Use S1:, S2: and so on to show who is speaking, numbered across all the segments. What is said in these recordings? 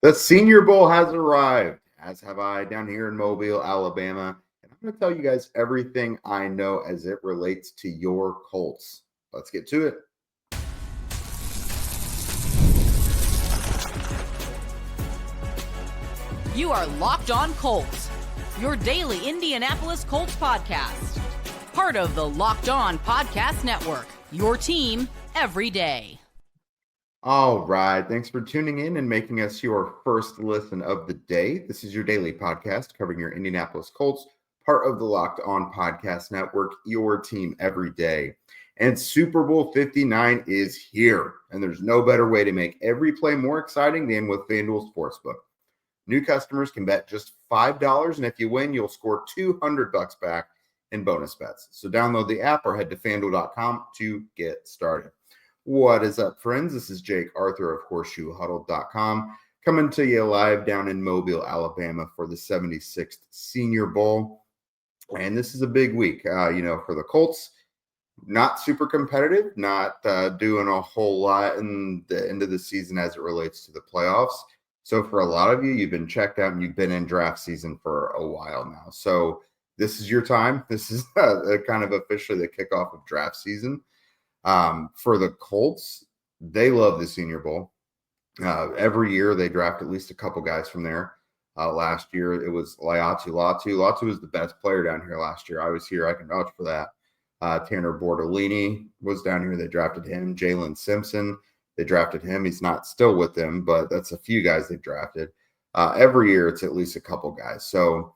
S1: The Senior Bowl has arrived, as have I, down here in Mobile, Alabama. And I'm going to tell you guys everything I know as it relates to your Colts. Let's get to it.
S2: You are Locked On Colts, your daily Indianapolis Colts podcast. Part of the Locked On Podcast Network, your team every day.
S1: All right. Thanks for tuning in and making us your first listen of the day. This is your daily podcast covering your Indianapolis Colts, part of the Locked On Podcast Network, your team every day. And Super Bowl 59 is here, and there's no better way to make every play more exciting than with FanDuel Sportsbook. New customers can bet just $5, and if you win, you'll score $200 back in bonus bets. So download the app or head to FanDuel.com to get started. What is up, friends? This is Jake Arthur of HorseshoeHuddle.com coming to you live down in Mobile, Alabama for the 76th Senior Bowl. And this is a big week, for the Colts. Not super competitive, not doing a whole lot in the end of the season as it relates to the playoffs. So for a lot of you, you've been checked out and you've been in draft season for a while now. So this is your time. This is kind of officially the kickoff of draft season. For the Colts, they love the Senior Bowl. Every year they draft at least a couple guys from there. Last year it was Latu. Latu was the best player down here last year. I was here. I can vouch for that. Tanner Bortolini was down here. They drafted him. Jalen Simpson, they drafted him. He's not still with them, but that's a few guys they've drafted. Every year it's at least a couple guys. So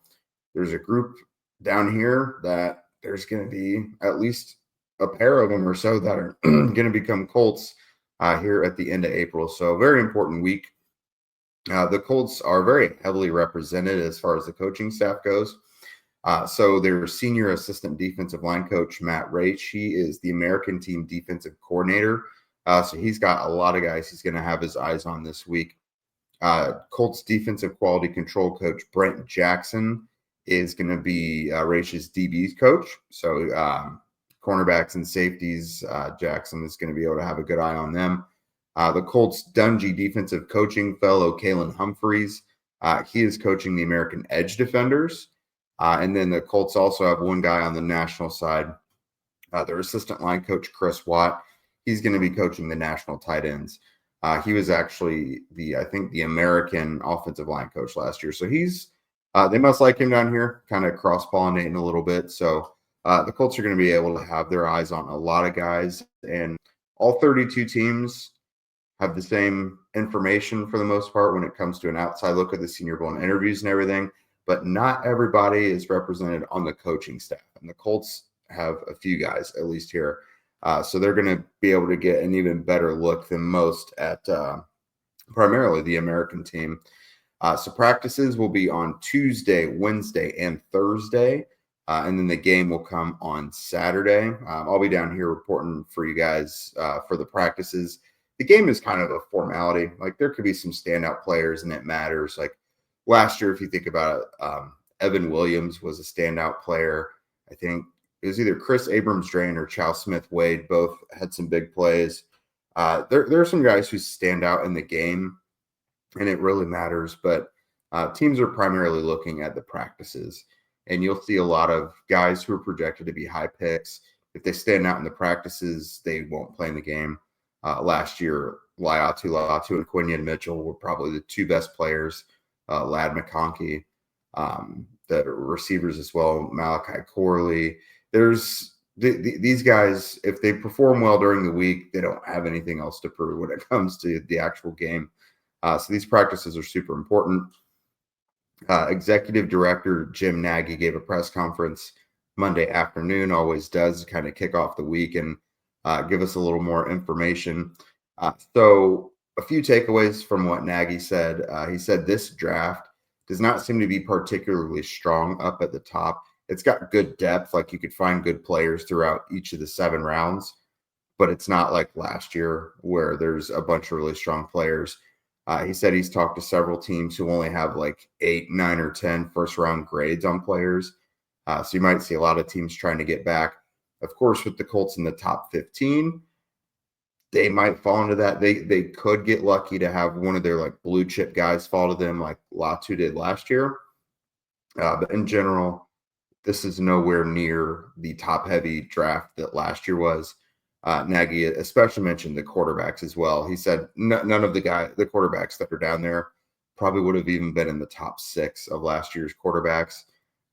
S1: there's a group down here that there's going to be at least a pair of them or so that are going to become Colts here at the end of April. So very important week. The Colts are very heavily represented as far as the coaching staff goes. So their senior assistant defensive line coach, Matt Raich, he is the American team defensive coordinator. So he's got a lot of guys he's going to have his eyes on this week. Colts defensive quality control coach, Brent Jackson, is going to be Raich's DB's coach. So cornerbacks and safeties, Jackson is going to be able to have a good eye on them. The Colts Dungy defensive coaching fellow, Kalen Humphreys, he is coaching the American edge defenders. And then the Colts also have one guy on the national side, their assistant line coach, Chris Watt. He's going to be coaching the national tight ends. He was actually the American offensive line coach last year. So they must like him down here, kind of cross-pollinating a little bit. So the Colts are going to be able to have their eyes on a lot of guys, and all 32 teams have the same information for the most part when it comes to an outside look at the Senior Bowl and interviews and everything, but not everybody is represented on the coaching staff, and the Colts have a few guys, at least here. So they're going to be able to get an even better look than most at primarily the American team. So practices will be on Tuesday, Wednesday, and Thursday. And then the game will come on Saturday. I'll be down here reporting for you guys for the practices. The game is kind of a formality. Like, there could be some standout players, and it matters. Like last year, if you think about it, Evan Williams was a standout player. I think it was either Chris Abrams-Drain or Chow Smith-Wade. Both had some big plays. There are some guys who stand out in the game, and it really matters. But teams are primarily looking at the practices. And you'll see a lot of guys who are projected to be high picks. If they stand out in the practices, they won't play in the game. Last year, Latu and Quinion Mitchell were probably the two best players. Ladd McConkey, the receivers as well, Malachi Corley. There's these guys, if they perform well during the week, they don't have anything else to prove when it comes to the actual game. So these practices are super important. Executive Director Jim Nagy gave a press conference Monday afternoon, always does, kind of kick off the week and give us a little more information. So a few takeaways from what Nagy said. He said this draft does not seem to be particularly strong up at the top. It's got good depth, like you could find good players throughout each of the 7 rounds, but it's not like last year where there's a bunch of really strong players. He said he's talked to several teams who only have like 8, 9, or 10 first-round grades on players. So you might see a lot of teams trying to get back. Of course, with the Colts in the top 15, they might fall into that. They could get lucky to have one of their like blue chip guys fall to them, like Latu did last year. But in general, this is nowhere near the top heavy draft that last year was. Nagy especially mentioned the quarterbacks as well. He said none of the quarterbacks that are down there probably would have even been in the top 6 of last year's quarterbacks.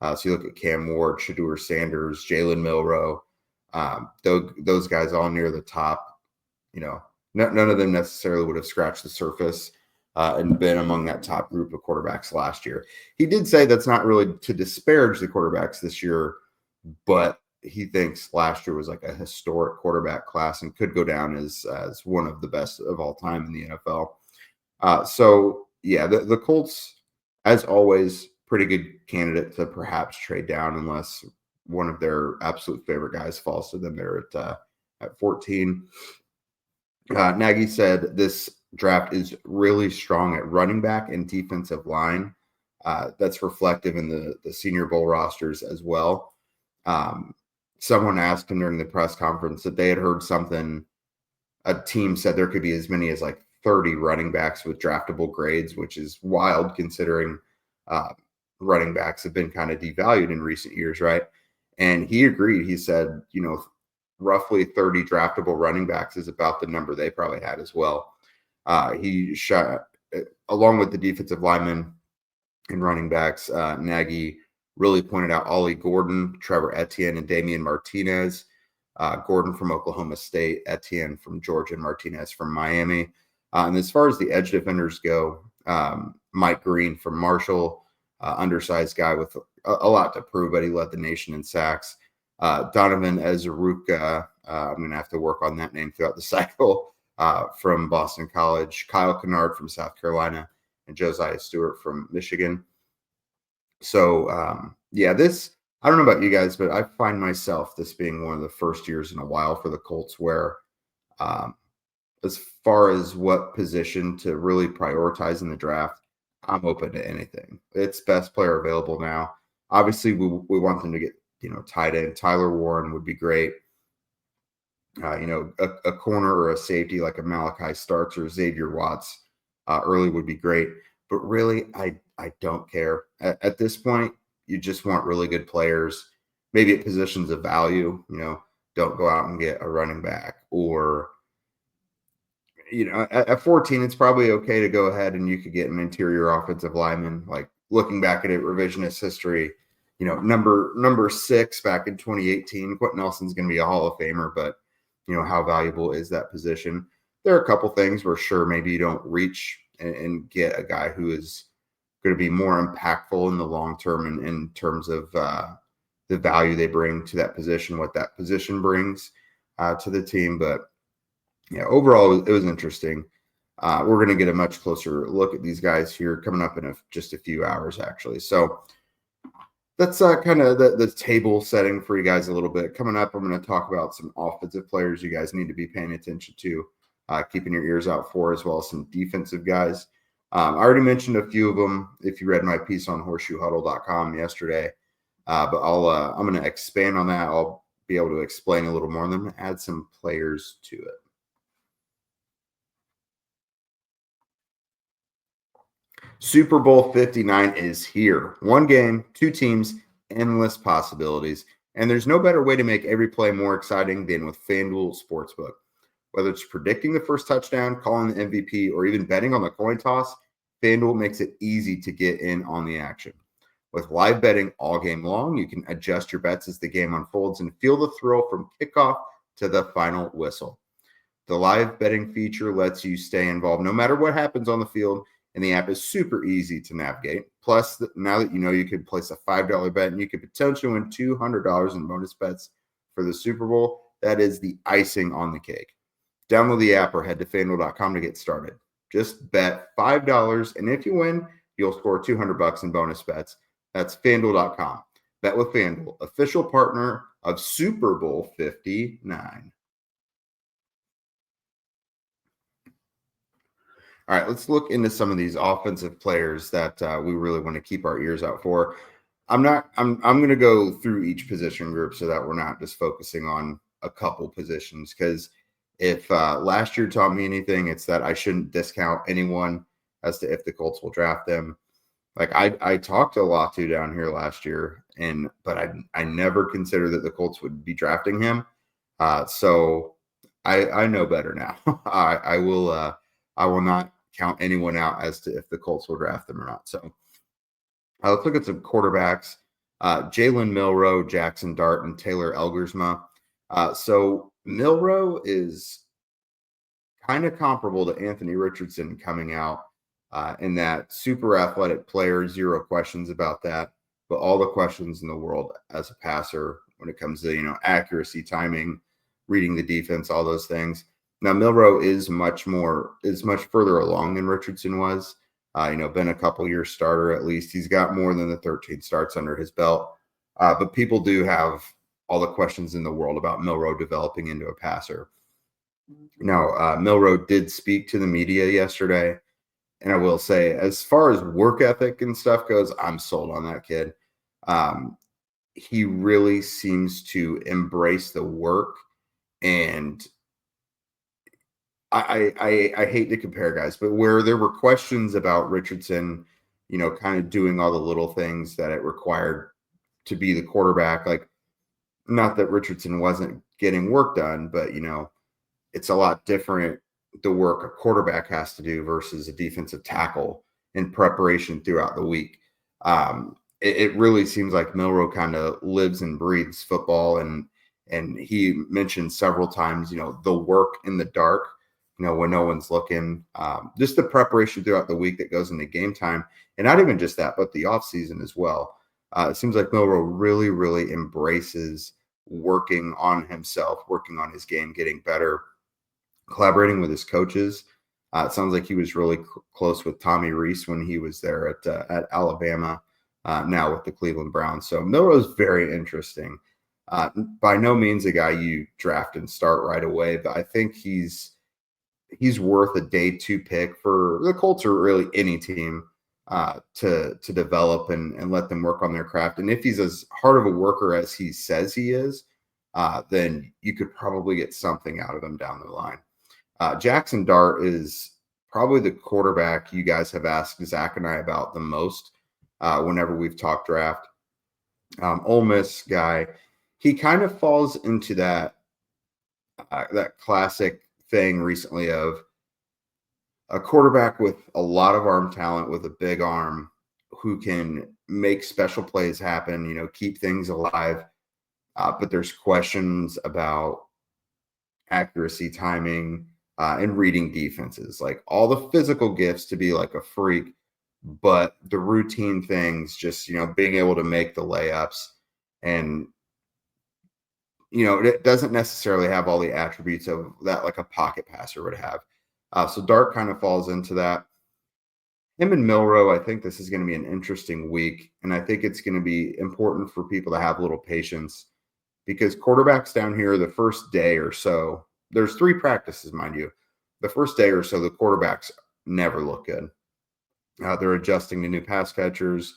S1: So you look at Cam Ward, Shedeur Sanders, Jalen Milroe, those guys all near the top. None of them necessarily would have scratched the surface and been among that top group of quarterbacks last year. He did say that's not really to disparage the quarterbacks this year, but he thinks last year was like a historic quarterback class and could go down as one of the best of all time in the NFL. So yeah, the Colts, as always, pretty good candidate to perhaps trade down unless one of their absolute favorite guys falls to them there at 14. Nagy said this draft is really strong at running back and defensive line. That's reflective in the Senior Bowl rosters as well. Someone asked him during the press conference that they had heard something. A team said there could be as many as like 30 running backs with draftable grades, which is wild considering running backs have been kind of devalued in recent years, right? And he agreed. He said, roughly 30 draftable running backs is about the number they probably had as well. He shot, along with the defensive linemen and running backs, Nagy really pointed out Ollie Gordon, Trevor Etienne, and Damian Martinez. Gordon from Oklahoma State, Etienne from Georgia, and Martinez from Miami. And as far as the edge defenders go, Mike Green from Marshall, undersized guy with a lot to prove, but he led the nation in sacks. Donovan Ezaruka, I'm going to have to work on that name throughout the cycle, from Boston College. Kyle Kennard from South Carolina, and Josiah Stewart from Michigan. So, I don't know about you guys, but I find myself this being one of the first years in a while for the Colts where, as far as what position to really prioritize in the draft, I'm open to anything. It's best player available now. Obviously, we want them to get, tight end. Tyler Warren would be great. A corner or a safety like a Malachi Starks or Xavier Watts early would be great. But really, I don't care. At this point, you just want really good players, maybe at positions of value. Don't go out and get a running back. Or, at 14, it's probably okay to go ahead and you could get an interior offensive lineman. Like looking back at it, revisionist history, number 6 back in 2018, Quentin Nelson's going to be a Hall of Famer, but how valuable is that position? There are a couple things where sure, maybe you don't reach and get a guy who is going to be more impactful in the long term in terms of the value they bring to that position, what that position brings to the team. But yeah, overall, it was interesting. We're going to get a much closer look at these guys here coming up in just a few hours, actually. So that's kind of the table setting for you guys a little bit. Coming up, I'm going to talk about some offensive players you guys need to be paying attention to, keeping your ears out for, as well as some defensive guys. I already mentioned a few of them if you read my piece on horseshoehuddle.com yesterday, but I'm going to expand on that. I'll be able to explain a little more and then add some players to it. Super Bowl 59 is here. One game, 2 teams, endless possibilities. And there's no better way to make every play more exciting than with FanDuel Sportsbook. Whether it's predicting the first touchdown, calling the MVP, or even betting on the coin toss, FanDuel makes it easy to get in on the action. With live betting all game long, you can adjust your bets as the game unfolds and feel the thrill from kickoff to the final whistle. The live betting feature lets you stay involved no matter what happens on the field, and the app is super easy to navigate. Plus, now that you could place a $5 bet and you could potentially win $200 in bonus bets for the Super Bowl, that is the icing on the cake. Download the app or head to FanDuel.com to get started. Just bet $5, and if you win, you'll score $200 in bonus bets. That's FanDuel.com. Bet with FanDuel, official partner of Super Bowl 59. All right, let's look into some of these offensive players that we really want to keep our ears out for. I'm going to go through each position group so that we're not just focusing on a couple positions, because If last year taught me anything, it's that I shouldn't discount anyone as to if the Colts will draft them. Like I talked to Latu down here last year, but I never considered that the Colts would be drafting him. So I know better now. I will not count anyone out as to if the Colts will draft them or not. So let's look at some quarterbacks. Jalen Milroe, Jackson Dart, and Taylor Elgersma. So Milroe is kind of comparable to Anthony Richardson coming out in that super athletic player, zero questions about that, but all the questions in the world as a passer when it comes to, accuracy, timing, reading the defense, all those things. Now, Milroe is much further along than Richardson was. Been a couple years starter at least. He's got more than the 13 starts under his belt. But people do have all the questions in the world about Milroe developing into a passer. Now, Milroe did speak to the media yesterday. And I will say, as far as work ethic and stuff goes, I'm sold on that kid. He really seems to embrace the work. And I hate to compare guys, but where there were questions about Richardson, kind of doing all the little things that it required to be the quarterback, like not that Richardson wasn't getting work done, but, it's a lot different the work a quarterback has to do versus a defensive tackle in preparation throughout the week. It really seems like Milroe kind of lives and breathes football. And he mentioned several times, the work in the dark, when no one's looking, just the preparation throughout the week that goes into game time. And not even just that, but the off season as well. It seems like Milroe really, really embraces working on himself, working on his game, getting better, collaborating with his coaches. It sounds like he was really close with Tommy Rees when he was there at Alabama, now with the Cleveland Browns. So Milroe is very interesting. By no means a guy you draft and start right away, but I think he's worth a day 2 pick for the Colts or really any team to develop and let them work on their craft. And if he's as hard of a worker as he says he is, then you could probably get something out of him down the line. Jackson Dart is probably the quarterback you guys have asked Zach and I about the most whenever we've talked draft. Ole Miss guy, he kind of falls into that classic thing recently of a quarterback with a lot of arm talent, with a big arm, who can make special plays happen, keep things alive. But there's questions about accuracy, timing, and reading defenses, like all the physical gifts to be like a freak, but the routine things, just, being able to make the layups and, it doesn't necessarily have all the attributes of that, like a pocket passer would have. So Dart kind of falls into that. Him and Milroe, I think this is going to be an interesting week. And I think it's going to be important for people to have a little patience, because quarterbacks down here, the first day or so, there's 3 practices, mind you. The first day or so, the quarterbacks never look good. They're adjusting to new pass catchers.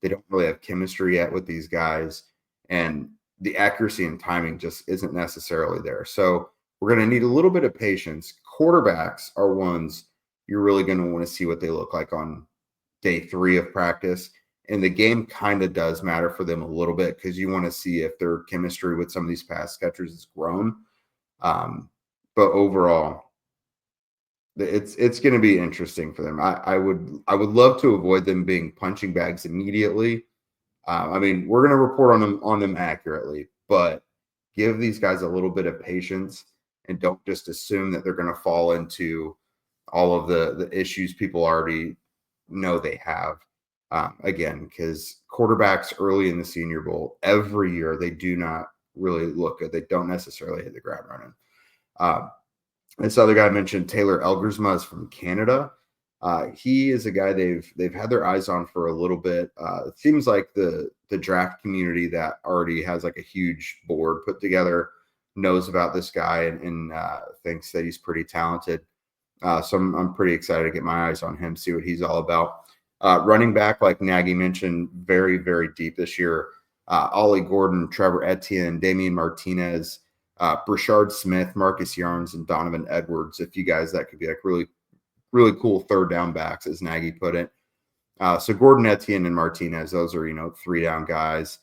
S1: They don't really have chemistry yet with these guys. And the accuracy and timing just isn't necessarily there. So we're going to need a little bit of patience. Quarterbacks are ones you're really going to want to see what they look like on day 3 of practice. And the game kind of does matter for them a little bit, because you want to see if their chemistry with some of these pass catchers has grown. But overall, it's going to be interesting for them. I would love to avoid them being punching bags immediately. We're going to report on them accurately, but give these guys a little bit of patience and don't just assume that they're going to fall into all of the issues people already know they have. Again, because quarterbacks early in the Senior Bowl every year, they do not really look good. They don't necessarily hit the ground running. This other guy I mentioned, Taylor Elgersma, is from Canada. He is a guy they've had their eyes on for a little bit. It seems like the draft community that already has like a huge board put together knows about this guy and thinks that he's pretty talented. So I'm pretty excited to get my eyes on him, see what he's all about. Running back, like Nagy mentioned, very, very deep this year. Ollie Gordon, Trevor Etienne, Damian Martinez, Brashard Smith, Marcus Yarns, and Donovan Edwards. If you guys, that could be like really, really cool third down backs, as Nagy put it. So Gordon, Etienne, and Martinez, those are, 3 down guys.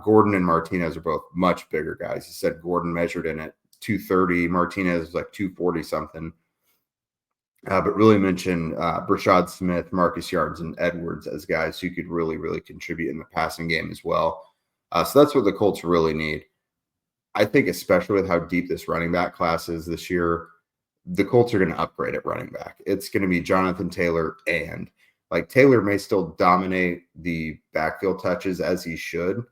S1: Gordon and Martinez are both much bigger guys. He said Gordon measured in at 230. Martinez was like 240 something. But really mentioned Brashad Smith, Marcus Yards, and Edwards as guys who could really, really contribute in the passing game as well. So that's what the Colts really need. I think especially with how deep this running back class is this year, the Colts are going to upgrade at running back. It's going to be Jonathan Taylor, and like Taylor may still dominate the backfield touches as he should,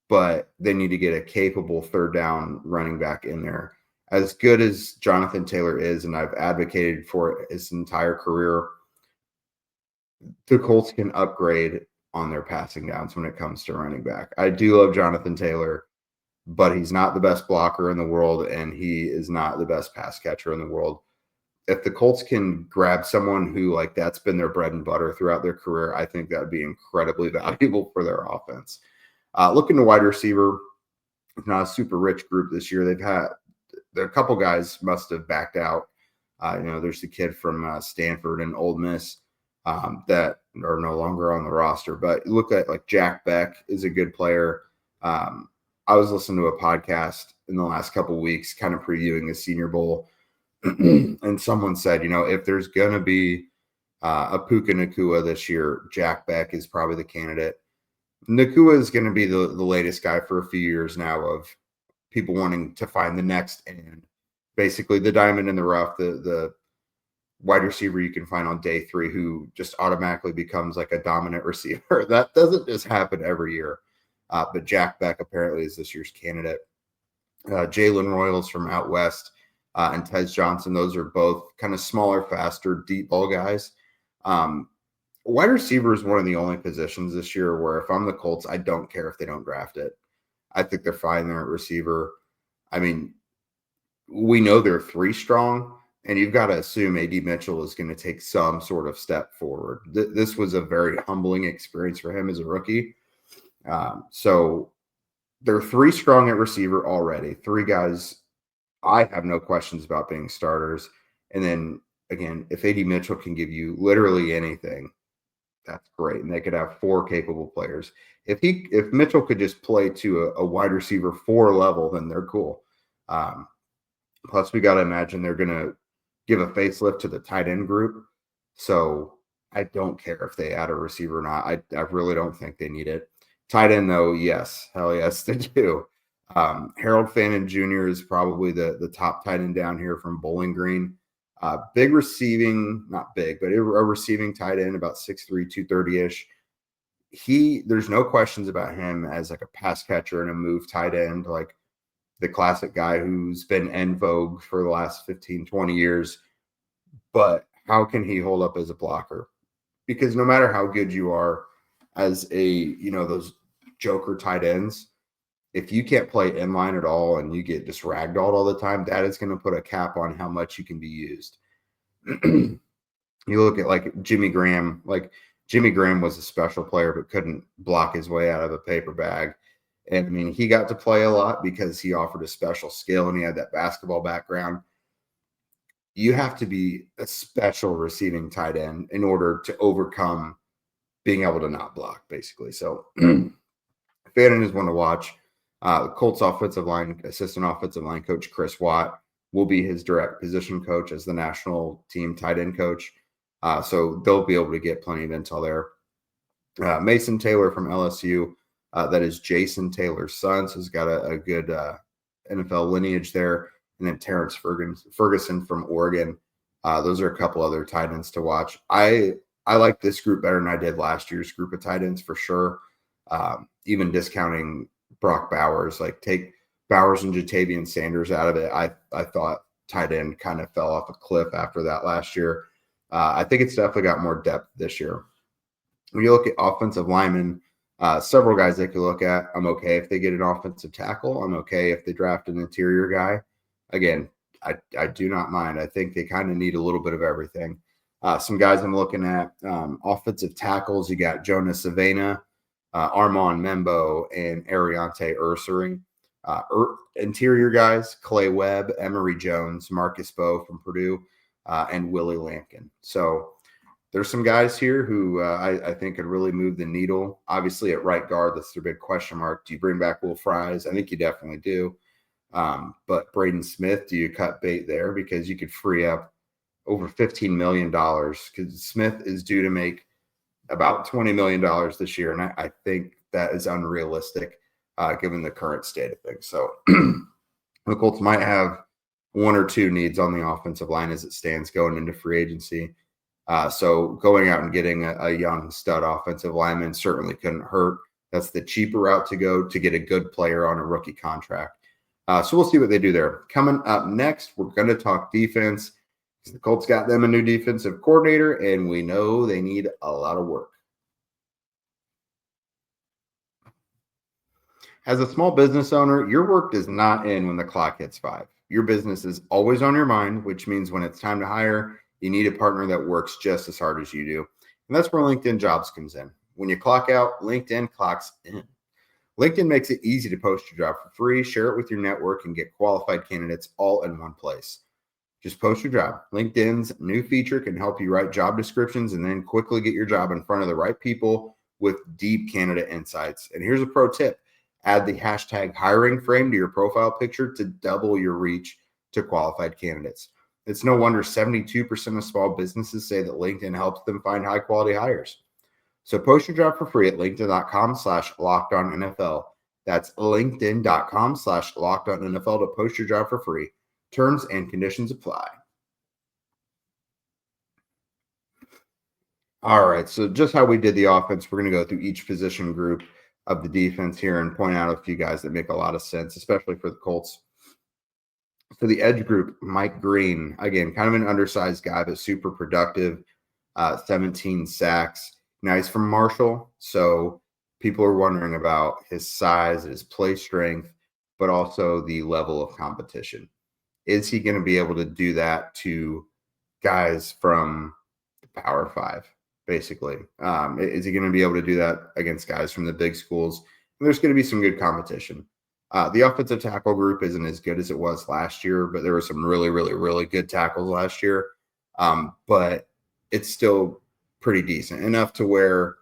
S1: but they need to get a capable third down running back in there. As good as Jonathan Taylor is, and I've advocated for it his entire career, the Colts can upgrade on their passing downs when it comes to running back. I do love Jonathan Taylor, but he's not the best blocker in the world, and he is not the best pass catcher in the world. If the Colts can grab someone who, like, that's been their bread and butter throughout their career, I think that would be incredibly valuable for their offense. Looking to wide receiver, not a super rich group this year. A couple guys must have backed out. There's the kid from Stanford and Ole Miss that are no longer on the roster. But look at like Jack Beck is a good player. I was listening to a podcast in the last couple of weeks, kind of previewing the Senior Bowl, and someone said, if there's going to be a Puka Nacua this year, Jack Beck is probably the candidate. Nacua is going to be the latest guy for a few years now of people wanting to find the next, and basically the diamond in the rough, the wide receiver you can find on day 3 who just automatically becomes like a dominant receiver. That doesn't just happen every year. But Jack Beck apparently is this year's candidate. Jalen Royals from out west and Tez Johnson, those are both kind of smaller, faster, deep ball guys. Wide receiver is one of the only positions this year where if I'm the Colts, I don't care if they don't draft it. I think they're fine there at receiver. I mean, we know they're 3 strong, and you've got to assume A.D. Mitchell is going to take some sort of step forward. This was a very humbling experience for him as a rookie. So they're 3 strong at receiver already. 3 guys I have no questions about being starters. And then, again, if A.D. Mitchell can give you literally anything, that's great. And they could have 4 capable players. If Mitchell could just play to a wide receiver 4 level, then they're cool. Plus, we got to imagine they're going to give a facelift to the tight end group. So I don't care if they add a receiver or not. I really don't think they need it. Tight end, though, yes. Hell yes, they do. Harold Fannin Jr. is probably the top tight end down here from Bowling Green. Big receiving, not big, but a receiving tight end, about 6'3", 230-ish. There's no questions about him as like a pass catcher and a move tight end, like the classic guy who's been en vogue for the last 15, 20 years. But how can he hold up as a blocker? Because no matter how good you are as those joker tight ends, if you can't play inline at all and you get just ragdolled all the time, that is going to put a cap on how much you can be used. You look at like Jimmy Graham. Like Jimmy Graham was a special player but couldn't block his way out of a paper bag. And I mean, he got to play a lot because he offered a special skill and he had that basketball background. You have to be a special receiving tight end in order to overcome being able to not block, basically. So Fannin is one to watch. The Colts assistant offensive line coach Chris Watt will be his direct position coach as the national team tight end coach. So they'll be able to get plenty of intel there. Mason Taylor from LSU, that is Jason Taylor's son, so he's got a good NFL lineage there. And then Terrence Ferguson from Oregon. Those are a couple other tight ends to watch. I like this group better than I did last year's group of tight ends for sure. Even discounting Brock Bowers, like take Bowers and Jatavian Sanders out of it. I thought tight end kind of fell off a cliff after that last year. I think it's definitely got more depth this year. When you look at offensive linemen, several guys they could look at. I'm okay if they get an offensive tackle. I'm okay if they draft an interior guy. Again, I do not mind. I think they kind of need a little bit of everything. Some guys I'm looking at, offensive tackles, you got Jonas Savannah, Armand Membo, and Ariante Ursary. Interior guys, Clay Webb, Emory Jones, Marcus Bowe from Purdue, and Willie Lampkin. So there's some guys here who I think could really move the needle. Obviously, at right guard, that's their big question mark. Do you bring back Will Fries? I think you definitely do. But Braden Smith, do you cut bait there? Because you could free up over $15 million, because Smith is due to make about $20 million this year. And I think that is unrealistic given the current state of things. So the Colts might have one or two needs on the offensive line as it stands going into free agency. So going out and getting a young stud offensive lineman certainly couldn't hurt. That's the cheaper route to go to get a good player on a rookie contract. So we'll see what they do there. Coming up next, we're going to talk defense. The Colts got them a new defensive coordinator, and we know they need a lot of work. As a small business owner, your work does not end when the clock hits 5. Your business is always on your mind, which means when it's time to hire, you need a partner that works just as hard as you do. And that's where LinkedIn Jobs comes in. When you clock out, LinkedIn clocks in. LinkedIn makes it easy to post your job for free, share it with your network, and get qualified candidates all in one place. Just post your job. LinkedIn's new feature can help you write job descriptions and then quickly get your job in front of the right people with deep candidate insights. And here's a pro tip. Add the hashtag hiring frame to your profile picture to double your reach to qualified candidates. It's no wonder 72% of small businesses say that LinkedIn helps them find high quality hires. So post your job for free at linkedin.com/lockedonnfl. That's linkedin.com/lockedonnfl to post your job for free. Terms and conditions apply. All right, so just how we did the offense, we're going to go through each position group of the defense here and point out a few guys that make a lot of sense, especially for the Colts. So the edge group, Mike Green, again, kind of an undersized guy, but super productive, 17 sacks. Now he's from Marshall, so people are wondering about his size, his play strength, but also the level of competition. Is he going to be able to do that to guys from the Power 5, basically? Is he going to be able to do that against guys from the big schools? And there's going to be some good competition. The offensive tackle group isn't as good as it was last year, but there were some really, really, really good tackles last year. But it's still pretty decent, enough to where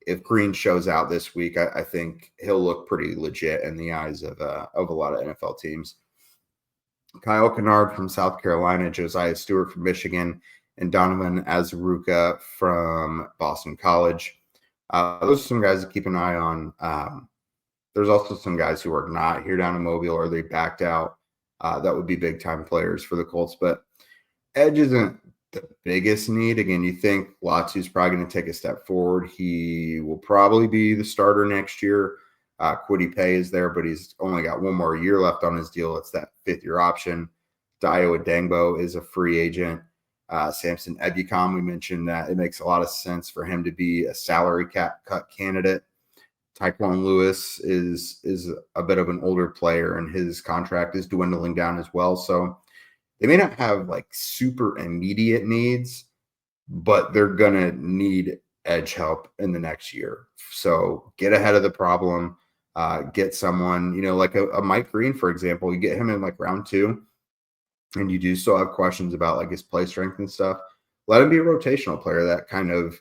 S1: if Green shows out this week, I think he'll look pretty legit in the eyes of a lot of NFL teams. Kyle Kennard from South Carolina, Josiah Stewart from Michigan, and Donovan Azaruka from Boston College. Those are some guys to keep an eye on. There's also some guys who are not here down in Mobile or they backed out. That would be big-time players for the Colts. But edge isn't the biggest need. Again, you think Latu's probably going to take a step forward. He will probably be the starter next year. Kwity Paye is there, but he's only got one more year left on his deal. It's that 5th-year option. Dayo Adangbo is a free agent. Samson Ebukam, we mentioned that it makes a lot of sense for him to be a salary cap cut candidate. Tyquan Lewis is a bit of an older player, and his contract is dwindling down as well. So they may not have like super immediate needs, but they're going to need edge help in the next year. So get ahead of the problem. Get someone, like a Mike Green, for example. You get him in like round 2, and you do still have questions about like his play strength and stuff. Let him be a rotational player that kind of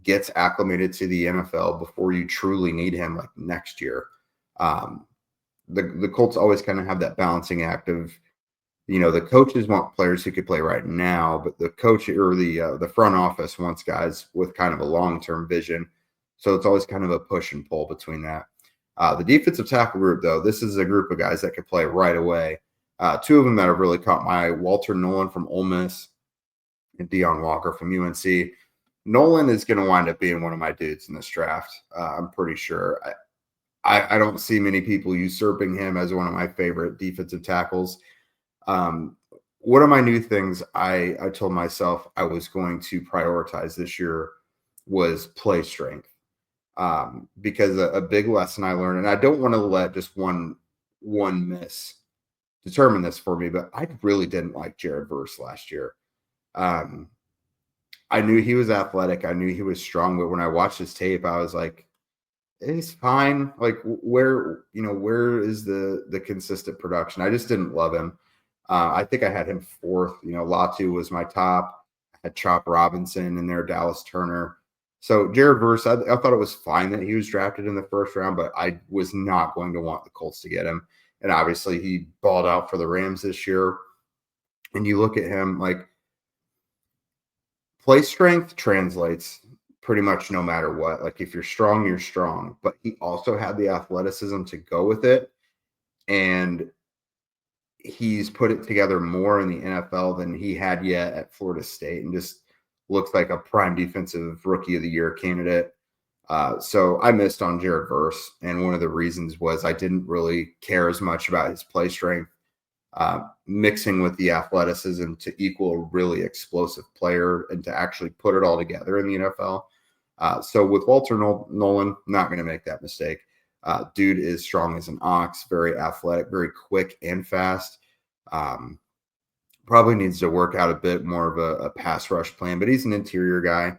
S1: gets acclimated to the NFL before you truly need him like next year. The Colts always kind of have that balancing act of, the coaches want players who could play right now, but the coach or the front office wants guys with kind of a long-term vision. So it's always kind of a push and pull between that. The defensive tackle group, though, this is a group of guys that could play right away. 2 of them that have really caught my eye: Walter Nolan from Ole Miss and Deion Walker from UNC. Nolan is going to wind up being one of my dudes in this draft. I'm pretty sure. I don't see many people usurping him as one of my favorite defensive tackles. One of my new things I told myself I was going to prioritize this year was play strength. Because a big lesson I learned, and I don't want to let just one miss determine this for me, but I really didn't like Jared Verse last year. I knew he was athletic. I knew he was strong, but when I watched his tape, I was like, He's fine. Like where is the consistent production? I just didn't love him. I think I had him fourth. Latu was my top. I had Chop Robinson in there, Dallas Turner. So Jared Verse, I thought it was fine that he was drafted in the first round, but I was not going to want the Colts to get him. And obviously he balled out for the Rams this year. And you look at him, like, play strength translates pretty much no matter what. Like, if you're strong, you're strong. But he also had the athleticism to go with it. And he's put it together more in the NFL than he had yet at Florida State, and just looks like a prime defensive rookie of the year candidate. So I missed on Jared Verse. And one of the reasons was I didn't really care as much about his play strength. Mixing with the athleticism to equal a really explosive player and to actually put it all together in the NFL. So with Walter Nolan, not going to make that mistake. Dude is strong as an ox, very athletic, very quick and fast. Probably needs to work out a bit more of a pass rush plan, but he's an interior guy.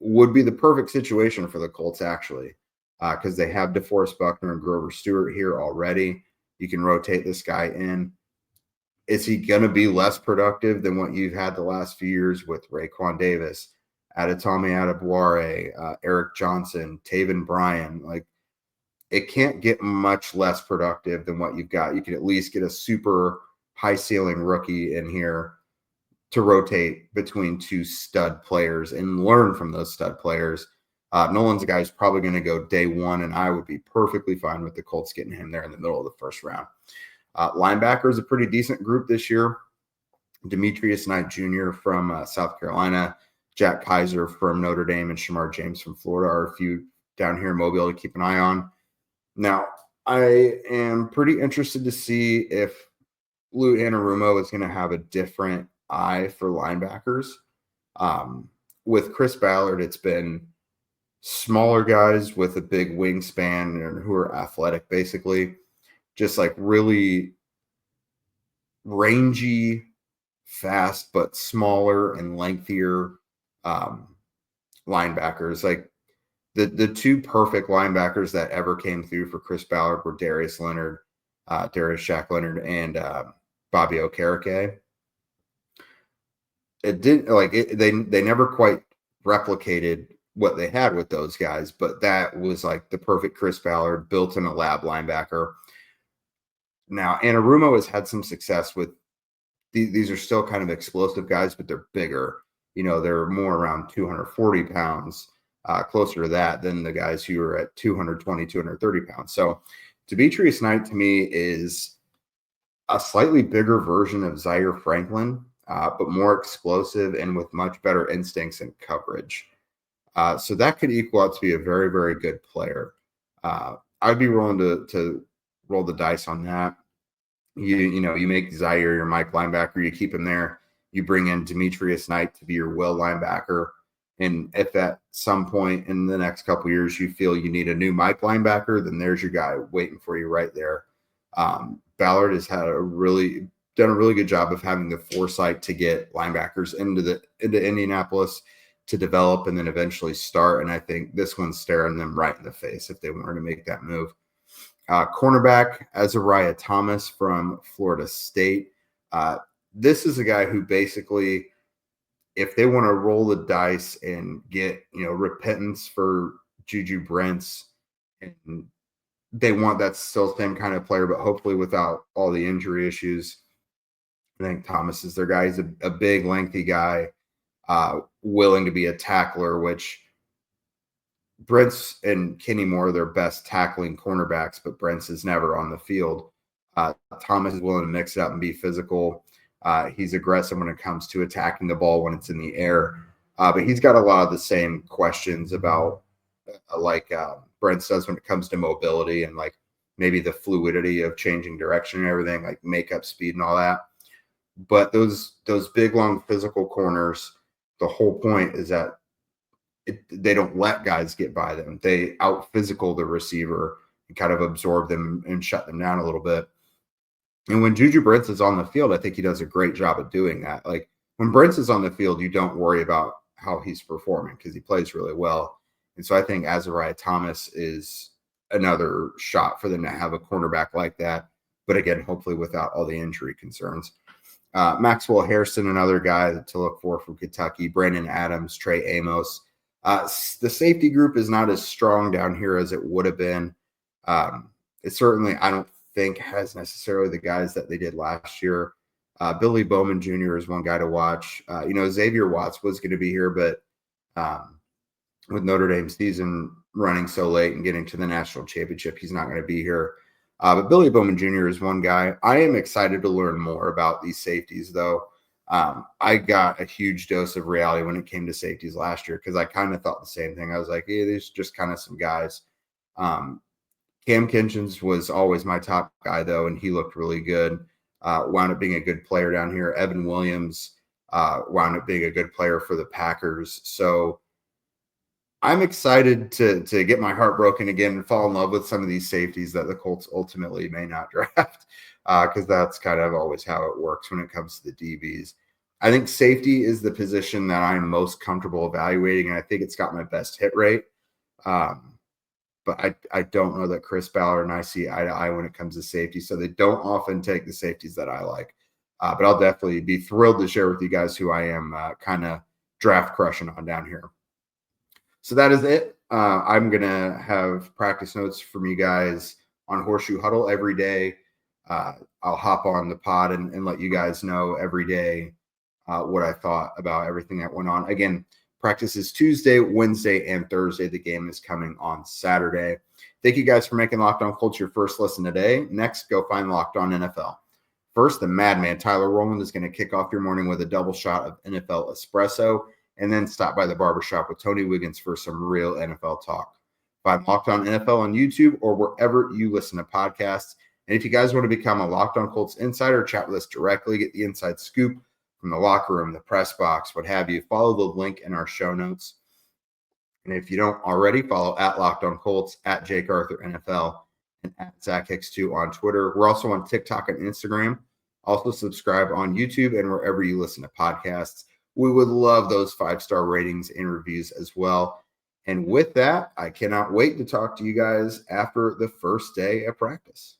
S1: Would be the perfect situation for the Colts, actually, because they have DeForest Buckner and Grover Stewart here already. You can rotate this guy in. Is he going to be less productive than what you've had the last few years with Raekwon Davis, Adetomiwa Adebawore, Eric Johnson, Taven Bryan? Like, it can't get much less productive than what you've got. You can at least get a super high ceiling rookie in here to rotate between two stud players and learn from those stud players. Nolan's a guy who's probably going to go day one, and I would be perfectly fine with the Colts getting him there in the middle of the first round. Linebacker is a pretty decent group this year. Demetrius Knight Jr. from South Carolina, Jack Kaiser from Notre Dame, and Shamar James from Florida are a few down here in Mobile to keep an eye on. Now, I am pretty interested to see if Lou Anarumo is going to have a different eye for linebackers. With Chris Ballard, it's been smaller guys with a big wingspan and who are athletic, basically, just like really rangy, fast, but smaller and lengthier linebackers. Like the two perfect linebackers that ever came through for Chris Ballard were Darius Shaq Leonard, and Bobby Okereke. It didn't they never quite replicated what they had with those guys, but that was like the perfect Chris Ballard, built in a lab linebacker. Now, Anarumo has had some success with these are still kind of explosive guys, but they're bigger. They're more around 240 pounds, closer to that than the guys who are at 220, 230 pounds. So Demetrius Knight to me is a slightly bigger version of Zaire Franklin, but more explosive and with much better instincts and coverage. So that could equal out to be a very, very good player. I'd be willing to roll the dice on that. You make Zaire your Mike linebacker, you keep him there. You bring in Demetrius Knight to be your will linebacker. And if at some point in the next couple of years you feel you need a new Mike linebacker, then there's your guy waiting for you right there. Ballard has done a really good job of having the foresight to get linebackers into Indianapolis to develop and then eventually start. And I think this one's staring them right in the face if they were to make that move. Cornerback Azariah Thomas from Florida State. This is a guy who basically, if they want to roll the dice and get, repentance for Juju Brents, and they want that still same kind of player, but hopefully without all the injury issues, I think Thomas is their guy. He's a big, lengthy guy, willing to be a tackler, which Brents and Kenny Moore are their best tackling cornerbacks, but Brents is never on the field. Thomas is willing to mix it up and be physical. He's aggressive when it comes to attacking the ball when it's in the air. But he's got a lot of the same questions about Brents does when it comes to mobility and like maybe the fluidity of changing direction and everything, like makeup speed and all that. But those big, long physical corners, the whole point is that they don't let guys get by them. They out physical the receiver and kind of absorb them and shut them down a little bit. And when Juju Brents is on the field, I think he does a great job of doing that. Like when Brents is on the field, you don't worry about how he's performing because he plays really well. And so I think Azariah Thomas is another shot for them to have a cornerback like that. But again, hopefully without all the injury concerns. Maxwell Harrison, another guy to look for from Kentucky. Brandon Adams, Trey Amos. The safety group is not as strong down here as it would have been. It certainly, I don't think, has necessarily the guys that they did last year. Billy Bowman Jr. is one guy to watch. Xavier Watts was going to be here, but with Notre Dame's season running so late and getting to the national championship, he's not going to be here. But Billy Bowman Jr. is one guy. I am excited to learn more about these safeties, though. I got a huge dose of reality when it came to safeties last year because I kind of thought the same thing. I was like, hey, there's just kind of some guys. Cam Kinchins was always my top guy, though, and he looked really good. Wound up being a good player down here. Evan Williams wound up being a good player for the Packers. So I'm excited to get my heart broken again and fall in love with some of these safeties that the Colts ultimately may not draft, because that's kind of always how it works when it comes to the DBs. I think safety is the position that I'm most comfortable evaluating, and I think it's got my best hit rate. But I don't know that Chris Ballard and I see eye to eye when it comes to safety, so they don't often take the safeties that I like. But I'll definitely be thrilled to share with you guys who I am kind of draft crushing on down here. So that is it. I'm going to have practice notes from you guys on Horseshoe Huddle every day. I'll hop on the pod and let you guys know every day what I thought about everything that went on. Again, practice is Tuesday, Wednesday, and Thursday. The game is coming on Saturday. Thank you guys for making Locked On Colts your first listen today. Next, go find Locked On NFL. First, the madman Tyler Rowland is going to kick off your morning with a double shot of NFL espresso, and then stop by the barbershop with Tony Wiggins for some real NFL talk. Find Locked On NFL on YouTube or wherever you listen to podcasts. And if you guys want to become a Locked On Colts insider, chat with us directly, get the inside scoop from the locker room, the press box, what have you, follow the link in our show notes. And if you don't already, follow at Locked On Colts, at Jake Arthur NFL, and at Zach Hicks2 on Twitter. We're also on TikTok and Instagram. Also subscribe on YouTube and wherever you listen to podcasts. We would love those 5-star ratings and reviews as well. And with that, I cannot wait to talk to you guys after the first day of practice.